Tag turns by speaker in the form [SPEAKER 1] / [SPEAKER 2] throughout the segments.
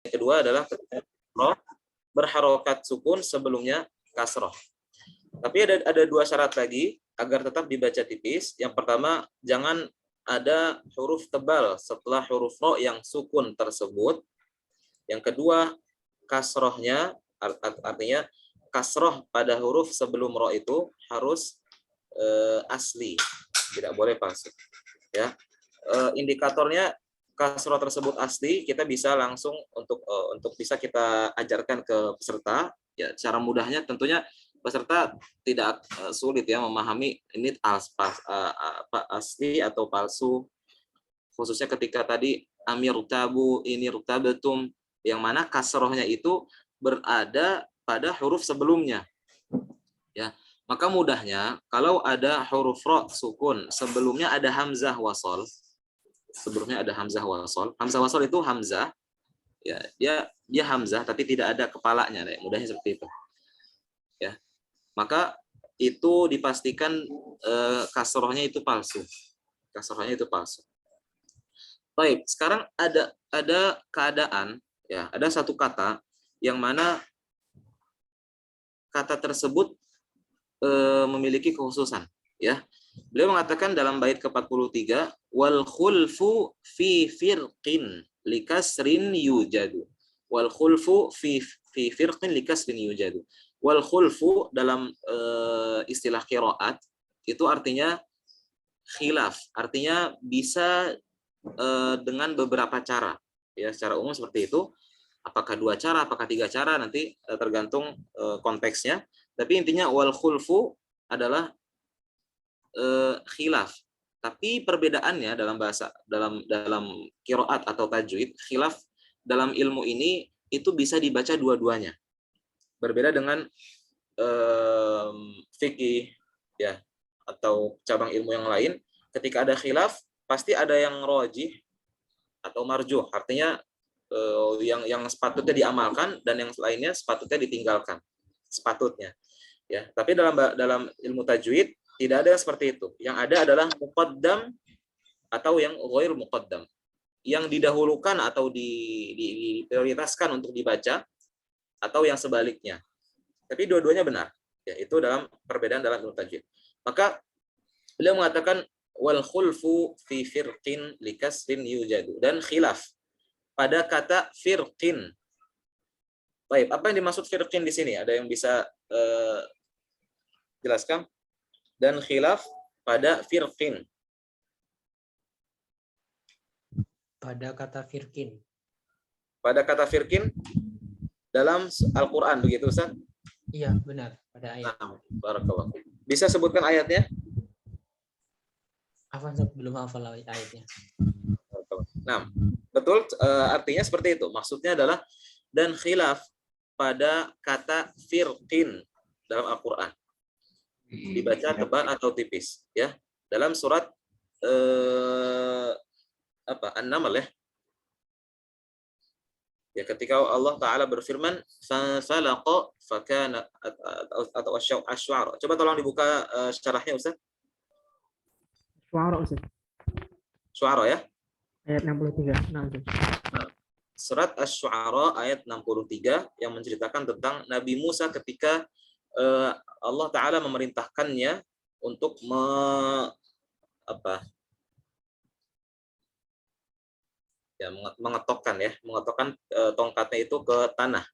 [SPEAKER 1] Yang kedua adalah roh berharokat sukun sebelumnya kasroh. Tapi ada dua syarat lagi agar tetap dibaca tipis. Yang pertama, jangan ada huruf tebal setelah huruf ro yang sukun tersebut. Yang kedua, kasrohnya, artinya kasroh pada huruf sebelum ro itu harus asli, tidak boleh palsu. Ya, indikatornya kasroh tersebut asli, kita bisa langsung untuk bisa kita ajarkan ke peserta. Ya, cara mudahnya tentunya peserta tidak sulit ya memahami ini asli atau palsu, khususnya ketika tadi amir tabu ini rutabetum, yang mana kasrohnya itu berada pada huruf sebelumnya. Ya, maka mudahnya kalau ada huruf ro sukun sebelumnya ada hamzah wasol, sebelumnya ada hamzah wasol. Hamzah wasol itu hamzah, ya dia hamzah tapi tidak ada kepalanya, ya, mudahnya seperti itu. Ya, maka itu dipastikan kasrohnya itu palsu. Kasrohnya itu palsu. Baik, sekarang ada keadaan, ya, ada satu kata yang mana kata tersebut memiliki kekhususan, ya. Beliau mengatakan dalam bait ke-43, wal khulfu fi firqin likasrin yujadu. Wal khulfu fi firqin likasrin yujadu. Wal khulfu dalam istilah qiraat itu artinya khilaf, artinya bisa dengan beberapa cara. Ya, secara umum seperti itu. Apakah 2 cara, apakah 3 cara, nanti tergantung konteksnya. Tapi intinya wal khulfu adalah khilaf. Tapi perbedaannya dalam bahasa dalam qiraat atau tajwid, khilaf dalam ilmu ini itu bisa dibaca dua-duanya. Berbeda dengan fikih, ya, atau cabang ilmu yang lain, ketika ada khilaf pasti ada yang rajih atau marjuh, artinya yang sepatutnya diamalkan dan yang lainnya sepatutnya ditinggalkan, sepatutnya, ya. Tapi dalam ilmu tajwid tidak ada yang seperti itu. Yang ada adalah muqaddam atau yang ghair muqaddam, yang didahulukan atau diprioritaskan untuk dibaca, atau yang sebaliknya. Tapi dua-duanya benar, ya. Itu dalam perbedaan dalam ilmu tajwid. Maka beliau mengatakan wal khulfu fi firqin likasrin yujadu, dan khilaf pada kata firqin. Baik, apa yang dimaksud firqin di sini? Ada yang bisa jelaskan? Dan khilaf pada firqin.
[SPEAKER 2] Pada kata firqin.
[SPEAKER 1] Pada kata firqin dalam Al-Qur'an, begitu Ustaz?
[SPEAKER 2] Iya, benar, pada ayat.
[SPEAKER 1] Nah, barakallah. Bisa sebutkan ayatnya?
[SPEAKER 2] Afan belum hafal ayatnya.
[SPEAKER 1] Nah, betul, artinya seperti itu. Maksudnya adalah dan khilaf pada kata firqin dalam Al-Qur'an. Dibaca tebal atau tipis, ya. Dalam surat An-Naml, ya. Ya, ketika Allah Ta'ala berfirman falaqa fakana atau asy-syu'ara. Coba tolong dibuka syarahnya Ustaz.
[SPEAKER 3] Syu'ara Ustaz.
[SPEAKER 1] Syu'ara, ya.
[SPEAKER 3] Ayat 63. Nah,
[SPEAKER 1] Surat Asy-Syu'ara ayat 63 yang menceritakan tentang Nabi Musa ketika Allah Ta'ala memerintahkannya untuk mengetokkan tongkatnya itu ke tanah.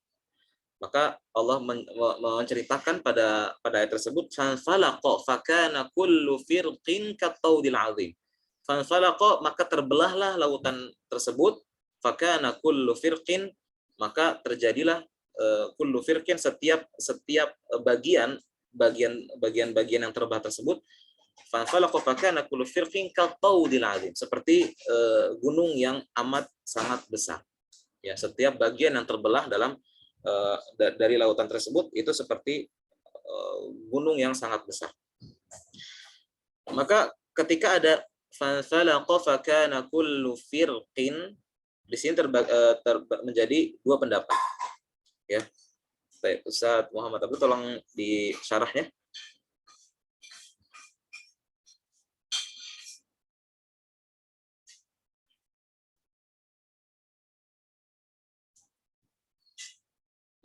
[SPEAKER 1] Maka Allah menceritakan pada ayat tersebut, fanfalaqa fakana kullu firqin kattaudil azim. Fanfalaqa, maka terbelahlah lautan tersebut, fakana kullu firqin, maka terjadilah kullu firqin, setiap bagian yang terbelah tersebut, fanfalaqa fakana kullu firqin kattaudil azim, seperti gunung yang amat sangat besar. Ya, setiap bagian yang terbelah dari lautan tersebut itu seperti gunung yang sangat besar. Maka ketika ada fanfalaqa fakana kullu firqin, di sini menjadi 2 pendapat. Ya. Baik, Ustaz Muhammad Abdul, tolong disyarahnya.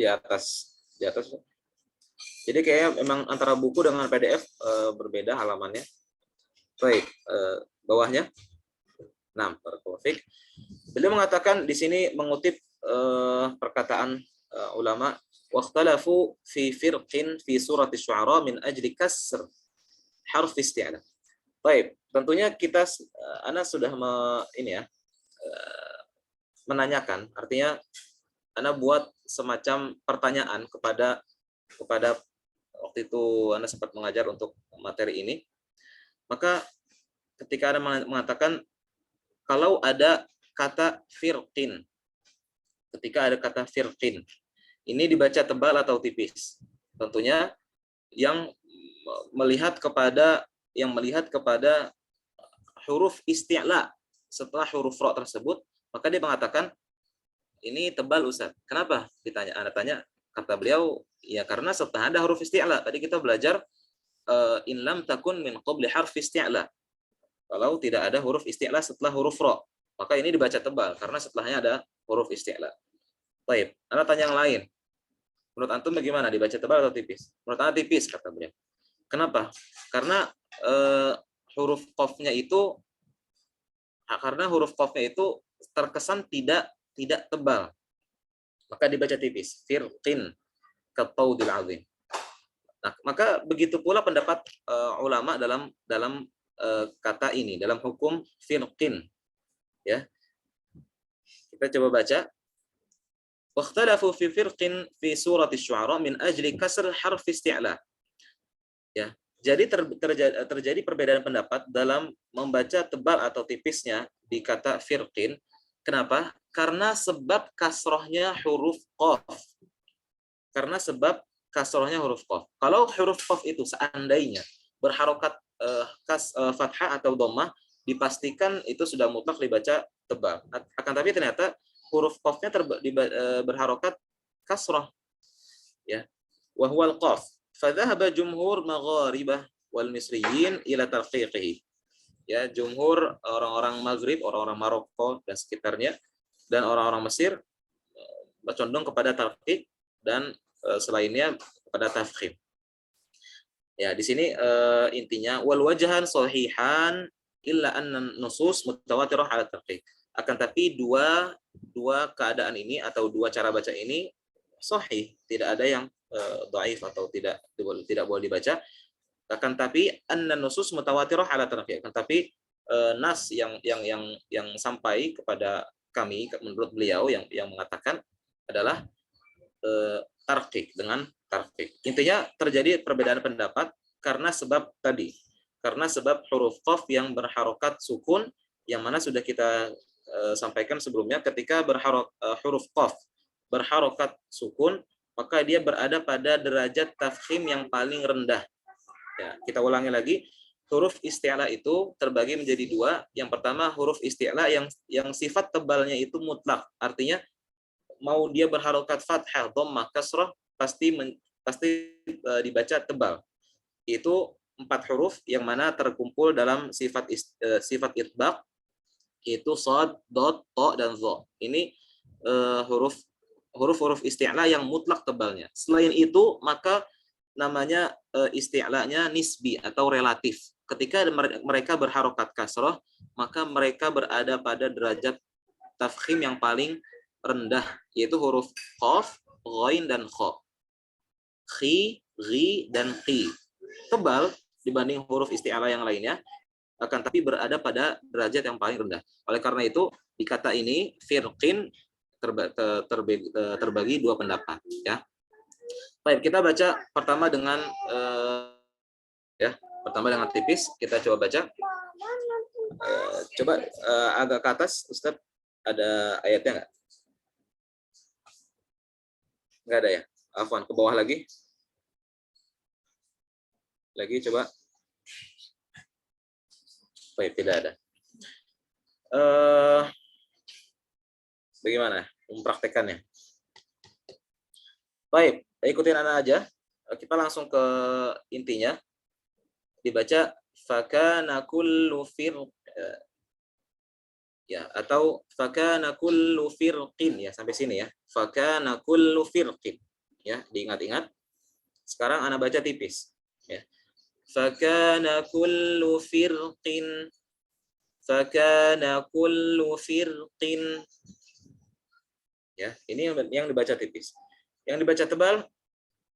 [SPEAKER 1] di atas. Di atas. Jadi kayak memang antara buku dengan PDF berbeda halamannya. Baik, bawahnya. Nah, Taufik. Beliau mengatakan di sini mengutip perkataan ulama, waqtalafu fi firqin fi surati syu'ara min ajli kasr harf isti'la. Baik, tentunya kita Ana sudah menanyakan, artinya Ana buat semacam pertanyaan kepada waktu itu Ana sempat mengajar untuk materi ini. Maka ketika Ana mengatakan kalau ada kata firqin, ketika ada kata firqin, ini dibaca tebal atau tipis? Tentunya yang melihat kepada huruf isti'la setelah huruf ro tersebut, maka dia mengatakan ini tebal Ustaz. Kenapa? Anda tanya, kata beliau, ya karena setelah ada huruf isti'la. Tadi kita belajar in lam takun min qabli harf isti'la. Kalau tidak ada huruf isti'la setelah huruf ro, maka ini dibaca tebal karena setelahnya ada huruf isti'la. Baik, Anda tanya yang lain. Menurut antum bagaimana, dibaca tebal atau tipis? Menurut Anda tipis, kata beliau. Kenapa? Karena huruf qafnya itu terkesan tidak tebal. Maka dibaca tipis. Firqin kataudil azim. Nah, maka begitu pula pendapat ulama dalam kata ini, dalam hukum firqin. Ya. Kita coba baca. Wakhtalafu fi firqin fi surati syu'ara min ajli kasr harf isti'la. Ya. Jadi terjadi perbedaan pendapat dalam membaca tebal atau tipisnya di kata firqin. Kenapa? Karena sebab kasrohnya huruf qaf. Karena sebab kasrohnya huruf qaf. Kalau huruf qaf itu seandainya berharokat fathah atau dhammah, dipastikan itu sudah mutlak dibaca tebal. Akan tapi ternyata huruf qafnya berharokat kasrah. Ya. Wa huwal qaf. Fadhahaba jumhur magharibah wal misriyin ila tarqiqihi. Ya, jumhur orang-orang Maghrib, orang-orang Maroko dan sekitarnya, dan orang-orang Mesir bercondong kepada tarqiq dan selainnya kepada tafkhim. Ya, di sini intinya wal wajhan sahihan illa anna nusus mutawatirah ala tarqiq. Akan tapi dua keadaan ini atau dua cara baca ini sahih, tidak ada yang dhaif atau tidak boleh dibaca. Akan tapi anna nusus mutawatirah ala tarqiq. Akan tapi nas yang sampai kepada kami menurut beliau yang mengatakan adalah tarqiq dengan tarqiq. Intinya terjadi perbedaan pendapat karena sebab tadi. Karena sebab huruf qaf yang berharokat sukun, yang mana sudah kita sampaikan sebelumnya, ketika huruf qaf berharokat sukun, maka dia berada pada derajat tafkhim yang paling rendah. Ya, kita ulangi lagi, huruf isti'la itu terbagi menjadi dua. Yang pertama huruf isti'la yang sifat tebalnya itu mutlak, artinya mau dia berharokat fathah, dhammah, kasrah pasti dibaca tebal. Itu 4 huruf yang mana terkumpul dalam sifat itbaq, yaitu shad, dot, ta, dan dha. Ini huruf isti'la yang mutlak tebalnya. Selain itu, maka namanya isti'lanya nisbi atau relatif. Ketika mereka berharokat kasrah, maka mereka berada pada derajat tafkhim yang paling rendah, yaitu huruf qaf, ghain, dan kha. Khi, ghi, dan qi. Tebal dibanding huruf isti'la yang lainnya, akan tapi berada pada derajat yang paling rendah. Oleh karena itu, di kata ini firqin terbagi dua pendapat, ya. Baik, kita baca pertama dengan tipis. Kita coba baca. Coba agak ke atas, Ustaz, ada ayatnya nggak? Nggak ada ya? Afwan, ke bawah lagi. Lagi coba. Baik, tidak ada. Bagaimana mempraktekannya? Baik, ikutin anak aja. Kita langsung ke intinya. Dibaca fakana kullu ya, atau fakana kullu firqin, ya, sampai sini ya. Fakana kullu firqin. Ya, diingat-ingat. Sekarang ana baca tipis. Ya. Fakana kullu firqin. Fakana kullu firqin. Ya, ini yang dibaca tipis. Yang dibaca tebal,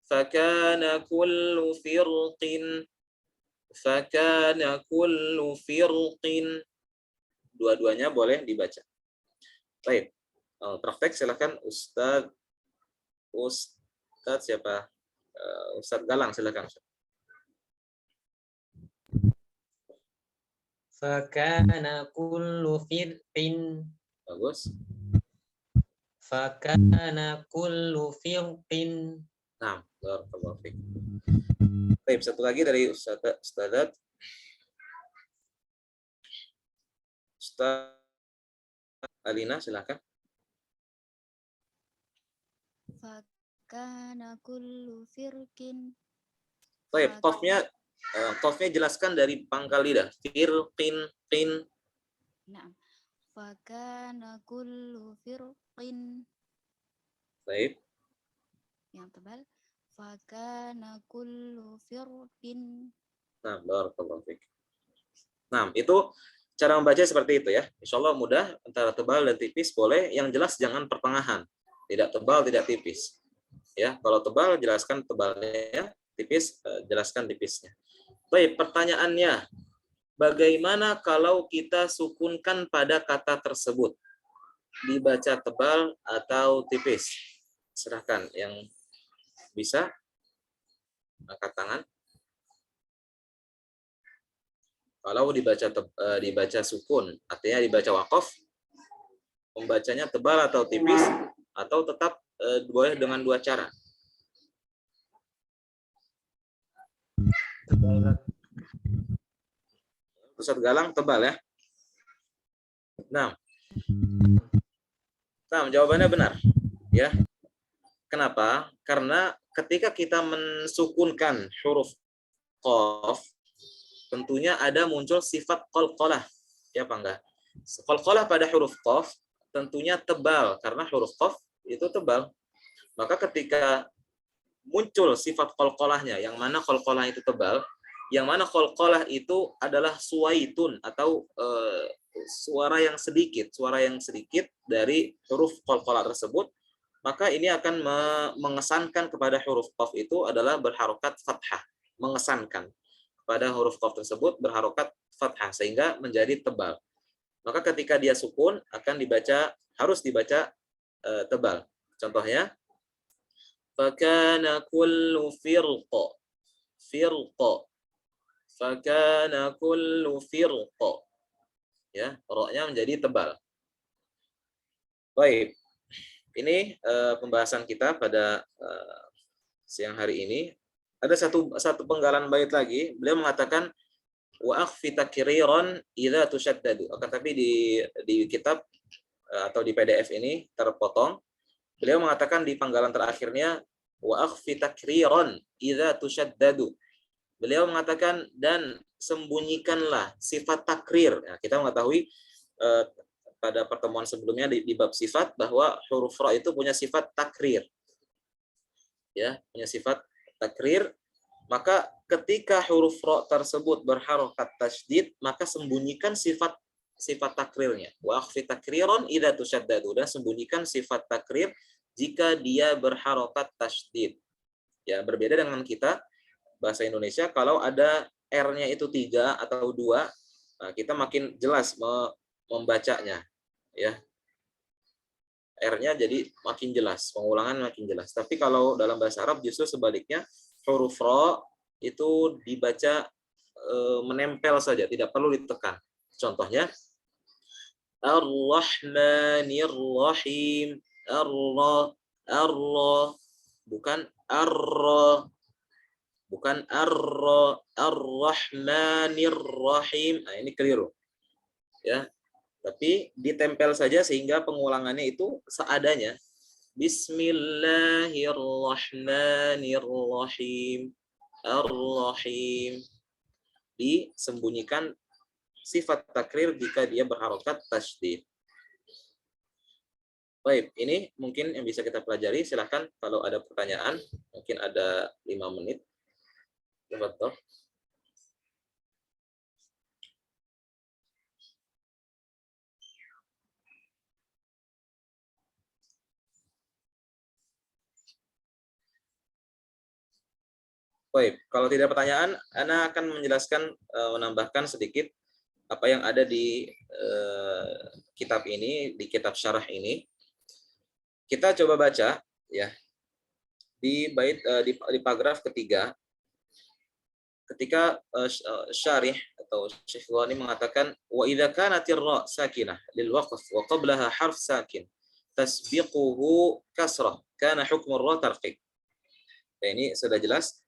[SPEAKER 1] fakana kullu firqin. Fakana kullu firqin. Dua-duanya boleh dibaca. Baik. Praktek silakan Ustaz siapa? Ustaz Galang silakan.
[SPEAKER 2] Fakana kullu firqin.
[SPEAKER 1] Bagus.
[SPEAKER 2] Fakana kullu firqin.
[SPEAKER 1] Nah, barakallahu fiik. Baik, satu lagi dari Ustazat. Ustaz Alina silakan.
[SPEAKER 4] Fakana kullu firqin.
[SPEAKER 1] Baik, qafnya jelaskan dari pangkal lidah. Firqin, qin.
[SPEAKER 4] Nah, fakana kullu firqin.
[SPEAKER 1] Baik.
[SPEAKER 4] Yang tebal. Fakana kullu firqin.
[SPEAKER 1] Nah, barakallahu fiik. Nah, itu cara membaca seperti itu ya. Insya Allah mudah, antara tebal dan tipis boleh. Yang jelas jangan pertengahan. Tidak tebal, tidak tipis. Ya, kalau tebal jelaskan tebalnya, tipis jelaskan tipisnya. Baik, pertanyaannya, bagaimana kalau kita sukunkan pada kata tersebut? Dibaca tebal atau tipis? Silahkan yang bisa angkat tangan. Kalau dibaca sukun, artinya dibaca waqaf, membacanya tebal atau tipis, atau tetap boleh dengan dua cara.
[SPEAKER 2] Tebal.
[SPEAKER 1] Ustaz Galang tebal ya. Nah, jawabannya benar. Ya. Kenapa? Karena ketika kita mensukunkan huruf qaf, tentunya ada muncul sifat qalqalah. Ya apa enggak? Qalqalah pada huruf qaf tentunya tebal karena huruf qaf itu tebal. Maka ketika muncul sifat qalqalahnya, yang mana qalqalah itu tebal, yang mana qalqalah itu adalah suwaitun atau suara yang sedikit dari huruf qalqalah tersebut, maka ini akan mengesankan kepada huruf qaf itu adalah berharokat fathah, mengesankan pada huruf qaf tersebut berharokat fathah sehingga menjadi tebal. Maka ketika dia sukun harus dibaca tebal. Contohnya, fakana kullu firqa. Fakana kullu firqa. Ya, ra-nya menjadi tebal. Baik. Ini pembahasan kita pada siang hari ini. Ada satu penggalan bait lagi. Beliau mengatakan wa akhfi takriran idza tushaddadu. Tapi di kitab atau di PDF ini terpotong. Beliau mengatakan di penggalan terakhirnya wa akhfi takriran idza tushaddadu. Beliau mengatakan dan sembunyikanlah sifat takrir. Nah, kita mengetahui pada pertemuan sebelumnya di bab sifat bahwa huruf ra itu punya sifat takrir. Ya, punya sifat takrir. Maka ketika huruf ra tersebut berharokat tasydid, maka sembunyikan sifat takrirnya. Wa akhfi takriran idza tushaddadu, dan sembunyikan sifat takrir jika dia berharokat tasydid. Ya, berbeda dengan kita bahasa Indonesia, kalau ada R-nya itu 3 atau 2, nah kita makin jelas membacanya. Ya, R-nya jadi makin jelas, pengulangan makin jelas. Tapi kalau dalam bahasa Arab justru sebaliknya, huruf ra itu dibaca menempel saja, tidak perlu ditekan. Contohnya, Ar-Rahmanir Rahim. Bukan Ar-Ra. Bukan Ar-Ra. Ar-Rahmanir Rahim. Nah, ini keliru. Ya. Tapi ditempel saja sehingga pengulangannya itu seadanya. Bismillahirrahmanirrahim. Ar-Rahim. Disembunyikan sifat takrir jika dia berharokat tasydid. Baik, ini mungkin yang bisa kita pelajari. Silahkan kalau ada pertanyaan, mungkin ada 5 menit. Betul. Baik, kalau tidak pertanyaan, Ana akan menjelaskan, menambahkan sedikit apa yang ada di kitab ini, di kitab syarah ini. Kita coba baca ya di bait di paragraf ketiga, ketika syarih atau Syekh Ghani mengatakan wa idza kanatir ra sakinah lil waqf wa qablaha harf sakin tasbiquhu kasrah kana hukmu ra tarqiq. Ya, ini sudah jelas.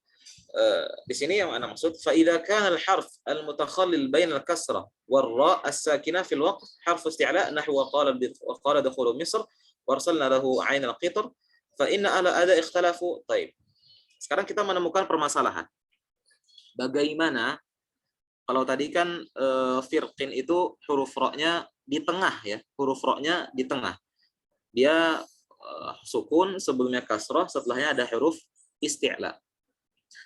[SPEAKER 1] Di sini yang ana maksud fa idza kana al harf al mutakhallil bain al kasrah wal ra as sakinah fil waqf harf isti'la nahwa qala dukhulu misr warsalna lahu 'ain al qitr fa inna ala ada ikhtalafu. Taib. Sekarang kita menemukan permasalahan. Bagaimana kalau tadi kan firqin itu huruf ra-nya di tengah ya, huruf ra-nya di tengah. Dia sukun, sebelumnya kasrah, setelahnya ada huruf isti'la.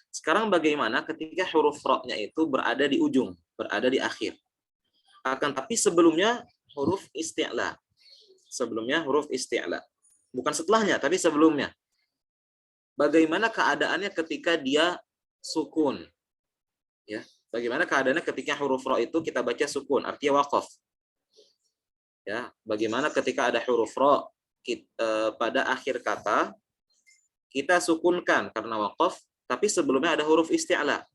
[SPEAKER 1] Sekarang bagaimana ketika huruf ra-nya itu berada di ujung, berada di akhir. Akan tapi sebelumnya huruf isti'la. Sebelumnya huruf isti'la. Bukan setelahnya, tapi sebelumnya. Bagaimana keadaannya ketika dia sukun? Ya, bagaimana keadaannya ketika huruf ra itu kita baca sukun, artinya waqaf. Ya, bagaimana ketika ada huruf ra pada akhir kata kita sukunkan karena waqaf, tapi sebelumnya ada huruf isti'la.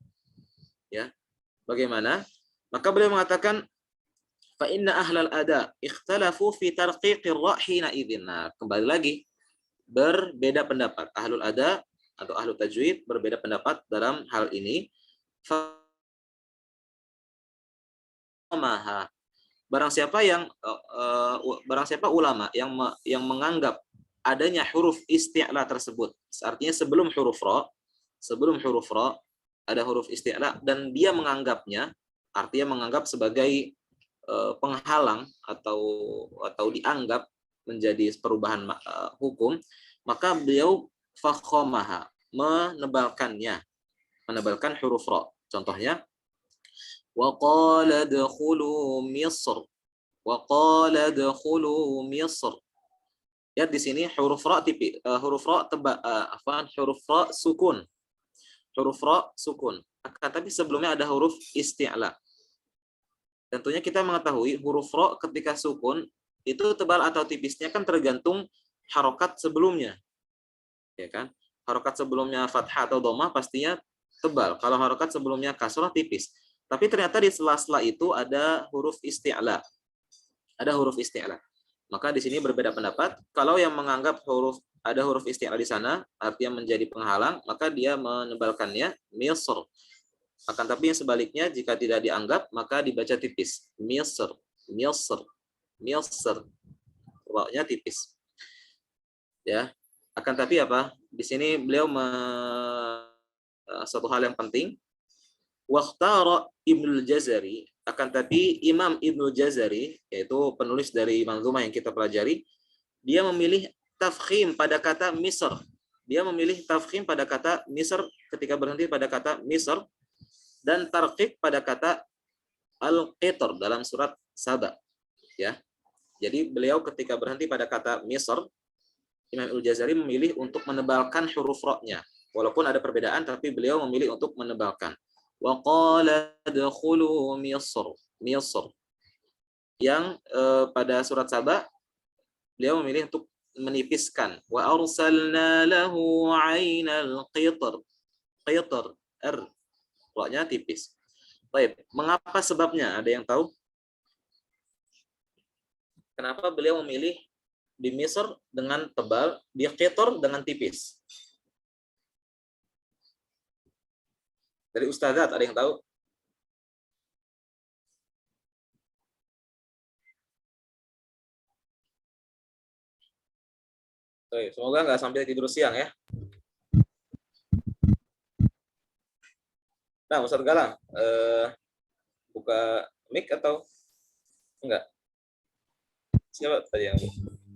[SPEAKER 1] Ya. Bagaimana? Maka beliau mengatakan fa inna ahlal ada ikhtalafu fi tarqiqir ra hina idzin. Nah, kembali lagi berbeda pendapat. Ahlul ada atau ahlu tajwid berbeda pendapat dalam hal ini. Barang siapa ulama yang menganggap adanya huruf isti'la tersebut, artinya sebelum huruf ra ada huruf isti'la dan dia menganggapnya, artinya menganggap sebagai penghalang atau dianggap menjadi perubahan hukum, maka beliau fakhamaha, menebalkan huruf ra. Contohnya wa qala dkhulu Misr. Wa qala dkhulu Misr. Lihat di sini huruf ra huruf ra sukun. Huruf ra sukun. Akan tapi sebelumnya ada huruf isti'la. Tentunya kita mengetahui huruf ra ketika sukun itu tebal atau tipisnya kan tergantung harokat sebelumnya. Ya kan? Harokat sebelumnya fathah atau dhammah pastinya tebal. Kalau harokat sebelumnya kasrah tipis. Tapi ternyata di sela-sela itu ada huruf isti'la. Ada huruf isti'la. Maka di sini berbeda pendapat. Kalau yang menganggap ada huruf isti'la di sana, artinya menjadi penghalang, maka dia menebalkannya Misr. Akan tapi yang sebaliknya, jika tidak dianggap, maka dibaca tipis. Misr, Misr, Misr. Ra-nya tipis. Ya. Akan tapi apa? Di sini beliau satu hal yang penting. Wakhtara Ibnul Jazari, akan tapi Imam Ibnul Jazari, yaitu penulis dari manzumah yang kita pelajari, dia memilih tafkhim pada kata Misr. Dia memilih tafkhim pada kata Misr ketika berhenti pada kata Misr dan tarqiq pada kata Al-Qitr dalam surat Saba. Ya. Jadi beliau ketika berhenti pada kata Misr, Imam Ibnul Jazari memilih untuk menebalkan huruf ra-nya. Walaupun ada perbedaan, tapi beliau memilih untuk menebalkan. Wa qala dkhulu Misr. Misr. Yang pada surat Saba beliau memilih untuk menipiskan. Wa arsalna lahu 'ainal qitr. Qitr, ra-nya tipis. Baik, mengapa sebabnya? Ada yang tahu? Kenapa beliau memilih di Misr dengan tebal, di Qitr dengan tipis? Dari Ustadzat, ada yang tahu? Oke, semoga nggak sampai tidur siang ya. Nah, Ustadz Galang, buka mic atau enggak? Siapa tadi yang?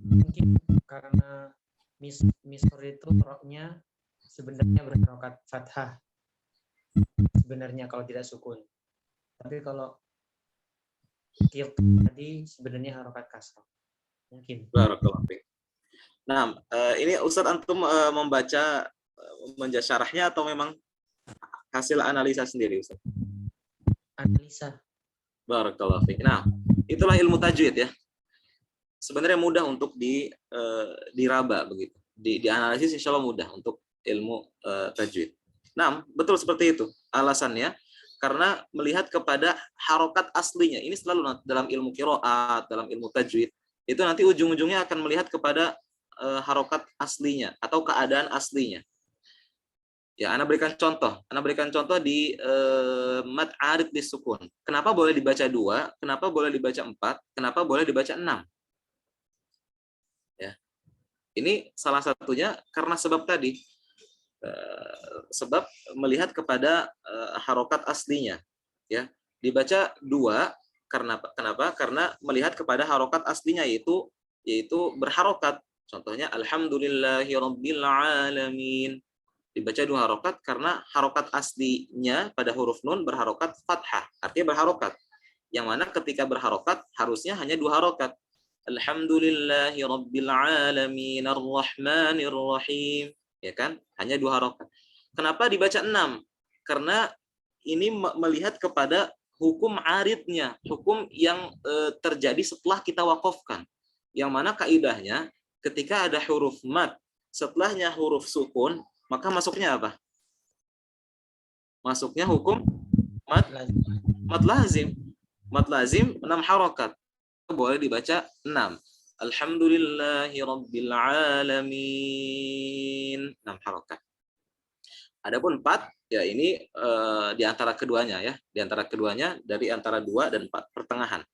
[SPEAKER 2] Mungkin karena misor itu roknya sebenarnya berharokat fathah. Sebenarnya kalau tidak sukun. Tapi kalau tadi sebenarnya harokat kasrah. Mungkin.
[SPEAKER 1] Barakallahu fiik. Nah, ini Ustadz antum membaca syarahnya atau memang hasil analisa sendiri, Ustadz?
[SPEAKER 2] Analisa.
[SPEAKER 1] Barakallahu fiik. Nah, itulah ilmu tajwid ya. Sebenarnya mudah untuk diraba begitu. Dianalisis insya Allah mudah untuk ilmu tajwid. Nah, betul seperti itu. Alasannya karena melihat kepada harokat aslinya. Ini selalu dalam ilmu qiraat, dalam ilmu tajwid. Itu nanti ujung-ujungnya akan melihat kepada harokat aslinya atau keadaan aslinya. Ya, Ana berikan contoh. Ana berikan contoh di mad arid disukun. Kenapa boleh dibaca 2? Kenapa boleh dibaca 4? Kenapa boleh dibaca 6? Ya. Ini salah satunya karena sebab tadi. Sebab melihat kepada harokat aslinya. Ya. Dibaca 2 karena kenapa? Karena melihat kepada harokat aslinya yaitu berharokat. Contohnya alhamdulillahirabbil alamin. Dibaca 2 harokat karena harokat aslinya pada huruf nun berharokat fathah, artinya berharokat. Yang mana ketika berharokat harusnya hanya 2 harokat. Alhamdulillahirabbil alamin arrahmanir rahim, ya kan? Hanya 2 harokat. Kenapa dibaca 6? Karena ini melihat kepada hukum aridnya, hukum yang terjadi setelah kita wakofkan. Yang mana kaidahnya ketika ada huruf mad setelahnya huruf sukun, maka masuknya apa? Masuknya hukum mad lazim. Mad lazim 6 harokat. Boleh dibaca 6. Alhamdulillahirabbil alamin. 6 harokat. Adapun 4 ya ini di antara keduanya ya, di antara keduanya dari antara 2 dan 4 pertengahan.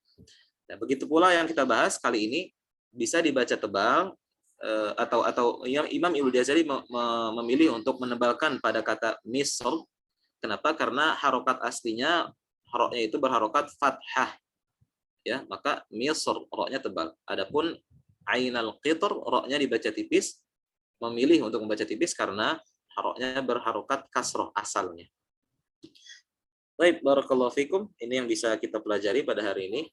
[SPEAKER 1] Nah, begitu pula yang kita bahas kali ini bisa dibaca tebal atau Imam Ibnu Jazari memilih untuk menebalkan pada kata misr. Kenapa? Karena harokat aslinya roknya itu berharokat fathah. Ya, maka misr roknya tebal. Adapun ainal qitr roknya dibaca tipis, memilih untuk membaca tipis karena roknya berharokat kasroh asalnya. Baik, barakallahu fikum. Ini yang bisa kita pelajari pada hari ini.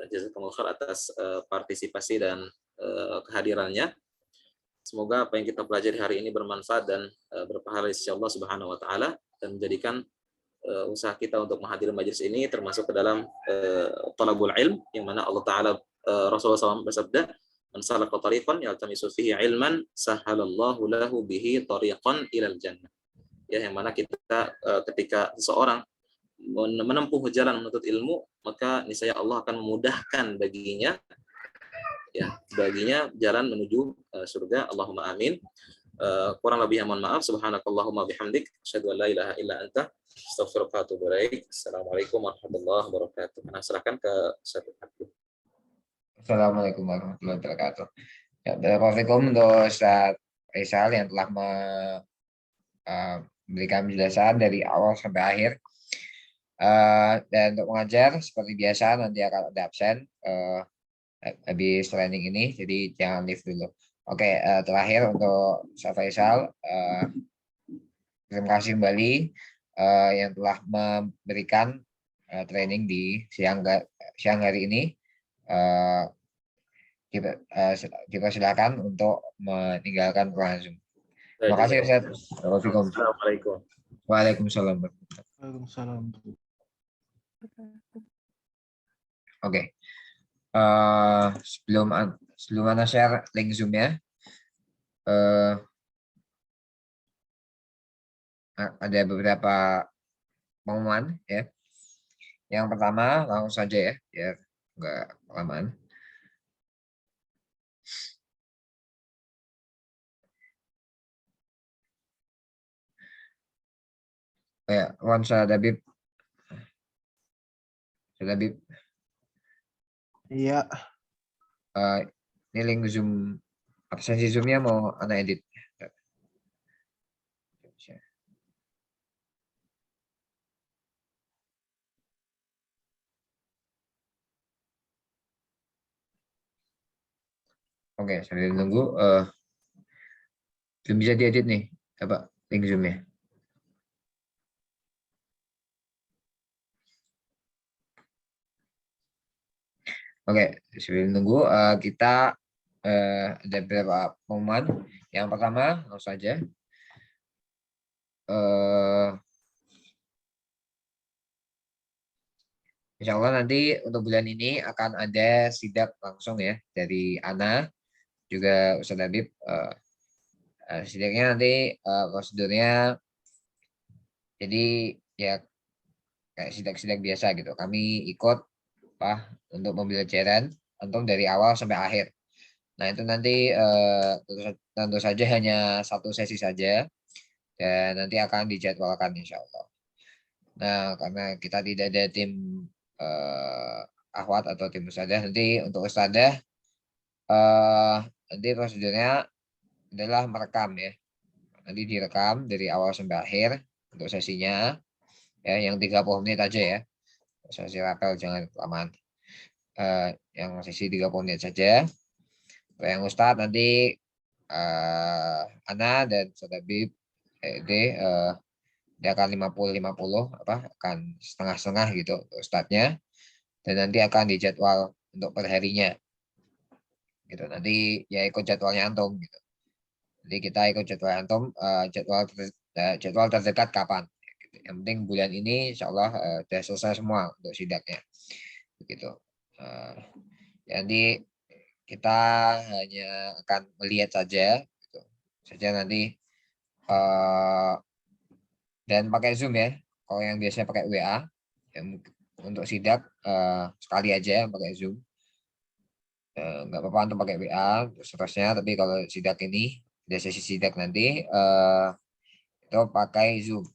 [SPEAKER 1] Jazakumullah khair atas partisipasi dan kehadirannya. Semoga apa yang kita pelajari hari ini bermanfaat dan berpahala di sisi Allah Subhanahu wa taala dan menjadikan usaha kita untuk menghadiri majelis ini termasuk ke dalam talabul ilm yang mana Allah taala Rasulullah SAW bersabda, "Man salaka tariqan yaltamisu fihi ilman sahalallahu lahu bihi tariqan ilal jannah." Ya, yang mana kita ketika seseorang menempuh jalan menuntut ilmu, maka niscaya Allah akan memudahkan baginya jalan menuju surga. Allahumma amin. Kurang lebihnya mohon maaf. Subhanakallahumma bihamdik asyhadu an la ilaha illa anta astaghfiruka wa atubu ilaik. Assalamualaikum warahmatullahi wabarakatuh. Nah, serahkan ke Ustaz Abdul.
[SPEAKER 5] Assalamualaikum warahmatullahi wabarakatuh. Ya, Assalamualaikum untuk Ustaz Faisal yang telah memberikan penjelasan dari awal sampai akhir. Dan untuk mengajar seperti biasa nanti akan ada absen habis training ini, jadi jangan leave dulu. Oke, terakhir untuk Ustaz Faisal, terima kasih kembali yang telah memberikan training di siang hari ini. Kita silakan untuk meninggalkan ruangan Zoom. Terima kasih Ustaz.
[SPEAKER 1] Assalamualaikum.
[SPEAKER 5] Waalaikumsalam.
[SPEAKER 3] Waalaikumsalam.
[SPEAKER 5] Oke. Sebelum Anda share link Zoom-nya, ada beberapa pengumuman ya. Yang pertama langsung saja ya, biar nggak kelamaan. Ya, Wan Sadabib.
[SPEAKER 3] Iya.
[SPEAKER 5] Ini link Zoom, absensi Zoom-nya mau Anda edit. Oke, sambil nunggu belum bisa diedit nih. Apa link Zoom-nya? Oke, sambil nunggu kita ada beberapa pengumuman. Yang pertama, langsung saja. Insya Allah nanti untuk bulan ini akan ada sidak langsung ya dari Ana juga Ustadz Habib. Sidaknya nanti prosedurnya jadi ya kayak sidak-sidak biasa gitu. Kami ikut untuk pembelajaran antum dari awal sampai akhir. Nah itu nanti tentu saja hanya satu sesi saja dan nanti akan dijadwalkan insya Allah. Nah karena kita tidak ada tim akhwat atau tim ustadzah, nanti untuk ustadzah nanti prosedurnya adalah merekam ya. Nanti direkam dari awal sampai akhir untuk sesinya ya, yang 30 menit aja ya. Sesi rapel jangan kelamaan. Yang sesi 30 menit saja. Yang Ustadz nanti Ana dan Sodabib dia akan 50-50 akan setengah-setengah gitu untuk Ustadznya, dan nanti akan dijadwal untuk perharinya gitu. Nanti ya ikut jadwalnya antum gitu. Jadi kita ikut jadwal antum, jadwal terdekat kapan gitu. Yang penting bulan ini insya Allah sudah selesai semua untuk sidaknya begitu. Jadi kita hanya akan melihat saja gitu saja nanti dan pakai Zoom ya. Kalau yang biasanya pakai WA yang untuk sidak sekali aja pakai Zoom, nggak apa-apa untuk pakai WA seterusnya. Tapi kalau sidak ini ada sesi sidak nanti itu pakai Zoom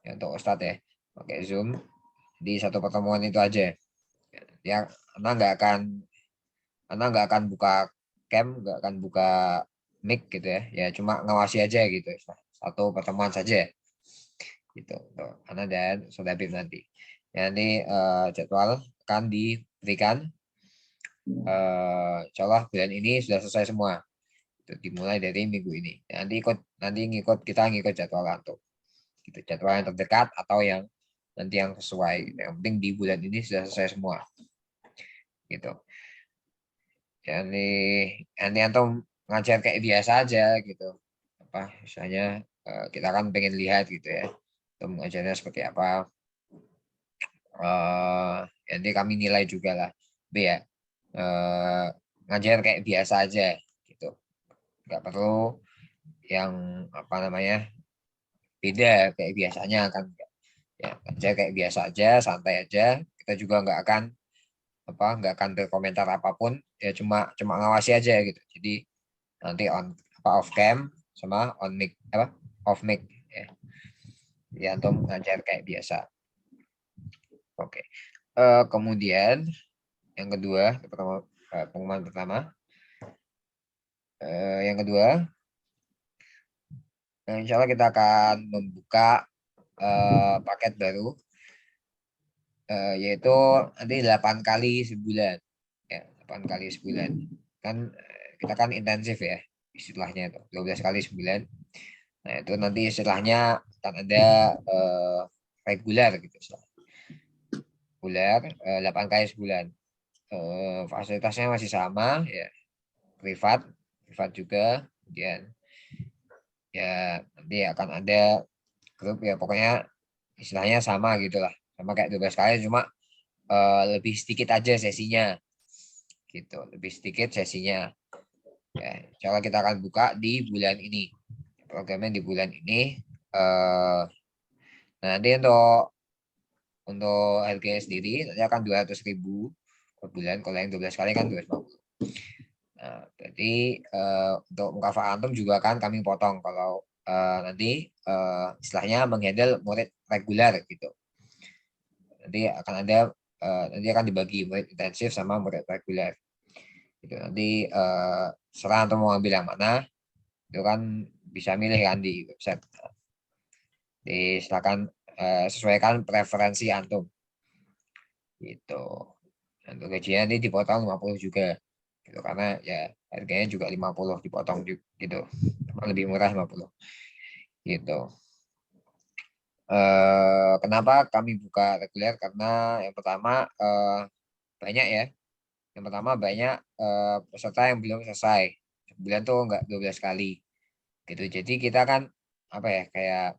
[SPEAKER 5] ya, untuk Ustadz ya pakai Zoom di satu pertemuan itu aja ya. Anda nggak akan buka cam, nggak akan buka mic gitu ya cuma ngawasi aja gitu satu pertemuan saja gitu untuk Ana dan Saudara Bib nanti. Nanti jadwal akan diberikan. Insya Allah bulan ini sudah selesai semua. Itu dimulai dari minggu ini. Nanti kita ngikut jadwal antum. Gitu, jadwal yang terdekat atau yang nanti yang sesuai. Yang penting di bulan ini sudah selesai semua. Gitu. Nanti antum ngajar kayak biasa aja gitu. Misalnya kita kan pengen lihat gitu ya. Mengajarnya seperti apa, nanti kami nilai juga lah. Ya ngajar kayak biasa aja gitu, nggak perlu yang beda kayak biasanya kan ya. Ngajar kayak biasa aja, santai aja. Kita juga nggak akan berkomentar apapun ya, cuma ngawasi aja gitu. Jadi nanti off cam sama on mic off mic ya. Ya antum ngajar kayak biasa. Oke. Kemudian yang kedua, pengumuman pertama. Yang kedua, insya Allah kita akan membuka paket baru, yaitu nanti 8 kali sebulan. Ya, 8 kali sebulan. Kan kita kan intensif ya, istilahnya itu 12 kali sebulan. Nah itu nanti istilahnya akan ada reguler gitu. Reguler 8 kali sebulan. Fasilitasnya masih sama ya, privat juga. Kemudian ya nanti akan ada grup ya, pokoknya istilahnya sama gitulah, sama kayak 12 kali, cuma lebih sedikit aja sesinya gitu, lebih sedikit sesinya ya. Insya Allah kita akan buka di bulan ini, programnya di bulan ini. Nanti untuk harganya sendiri nanti akan 200.000 per bulan. Kalau yang 12 kali kan 250. Nah, berarti untuk mukafah antum juga kan kami potong kalau nanti istilahnya menghandle murid reguler gitu. Nanti akan dibagi murid intensif sama murid reguler. Gitu. Nanti serah antum mau ambil yang mana, itu kan bisa milih kan di website. Silakan sesuaikan preferensi antum. Gitu. Untuk gajinya nanti dipotong 50 juga. Gitu, karena ya harganya juga 50 dipotong gitu. Lebih murah 50 gitu. Kenapa kami buka reguler? Karena yang pertama banyak ya. Yang pertama banyak peserta yang belum selesai. Sebulan tuh enggak 12 kali. Gitu. Jadi kita kan apa ya, kayak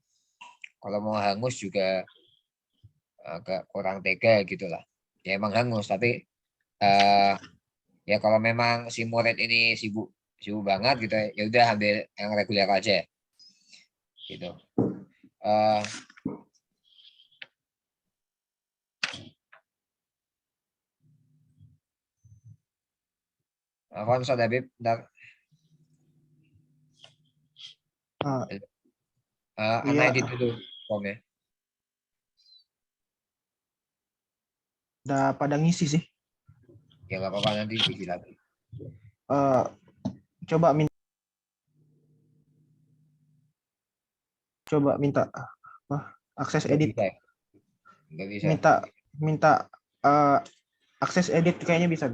[SPEAKER 5] kalau mau hangus juga agak kurang tega gitu lah. Ya emang hangus, tapi ya kalau memang si murid ini sibuk sibuk banget gitu ya udah ambil yang reguler aja gitu. Eh, Afwan Ustaz Habib, bentar.
[SPEAKER 3] Ah,
[SPEAKER 5] Anak
[SPEAKER 3] iya,
[SPEAKER 5] edit dulu formnya.
[SPEAKER 3] udah pada ngisi sih.
[SPEAKER 5] Ya nggak apa-apa, nanti diisi lagi.
[SPEAKER 3] Eh, coba minta apa, akses
[SPEAKER 5] Nggak
[SPEAKER 3] edit.
[SPEAKER 5] bisa ya? Nggak bisa.
[SPEAKER 3] Minta minta eh, akses edit kayaknya bisa.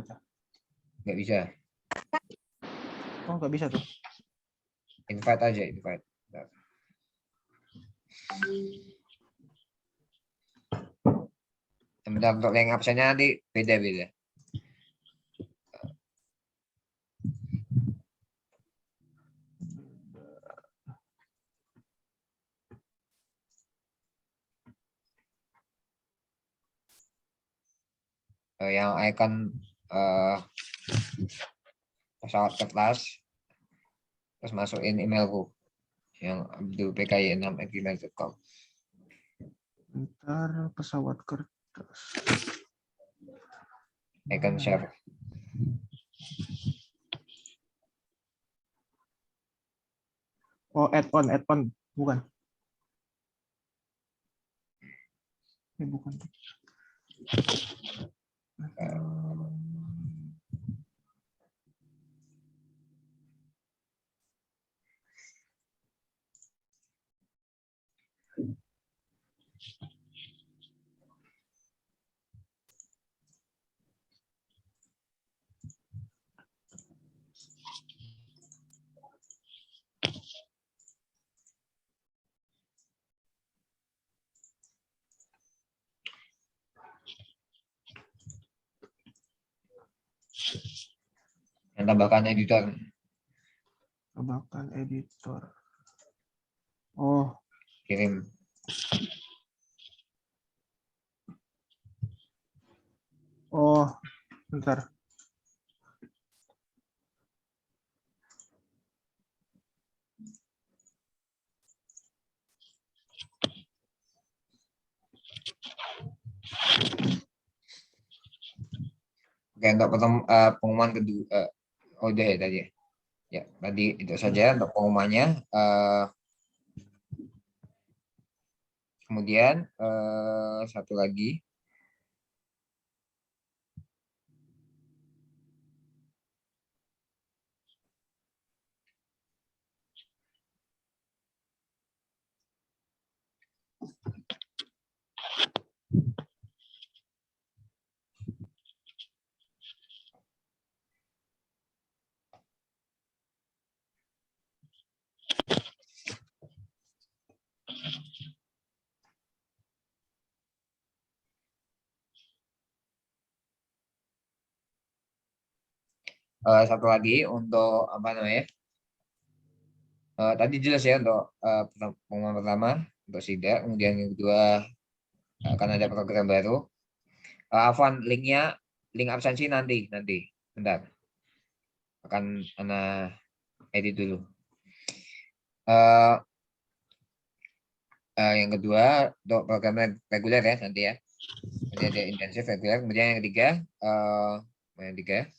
[SPEAKER 5] Nggak bisa.
[SPEAKER 3] Oh, nggak bisa tuh.
[SPEAKER 5] Invite aja, invite. Bentar. Bentar, untuk yang absennya nanti beda-beda. Yang icon pesawat kertas, terus masukin emailku yang abdulpky6@gmail.com.
[SPEAKER 3] Ntar pesawat kertas.
[SPEAKER 5] Icon share.
[SPEAKER 3] Oh, add on, bukan. Ini bukan.
[SPEAKER 5] Yang tambahkan editor.
[SPEAKER 3] Tambahkan editor. Oh,
[SPEAKER 5] Kirim.
[SPEAKER 3] bentar.
[SPEAKER 5] Oke, untuk pengumuman kedua. Udah ya tadi. Ya, tadi itu saja untuk pengumumannya. Kemudian satu lagi. Satu lagi untuk apa namanya? Tadi jelas ya untuk pengumuman pertama untuk SIDA, kemudian yang kedua akan ada program baru. Afwan, link absensi nanti. Bentar, akan anak edit dulu. Yang kedua untuk program reguler ya nanti ya. Nanti ada intensif reguler. Kemudian yang ketiga, yang ketiga.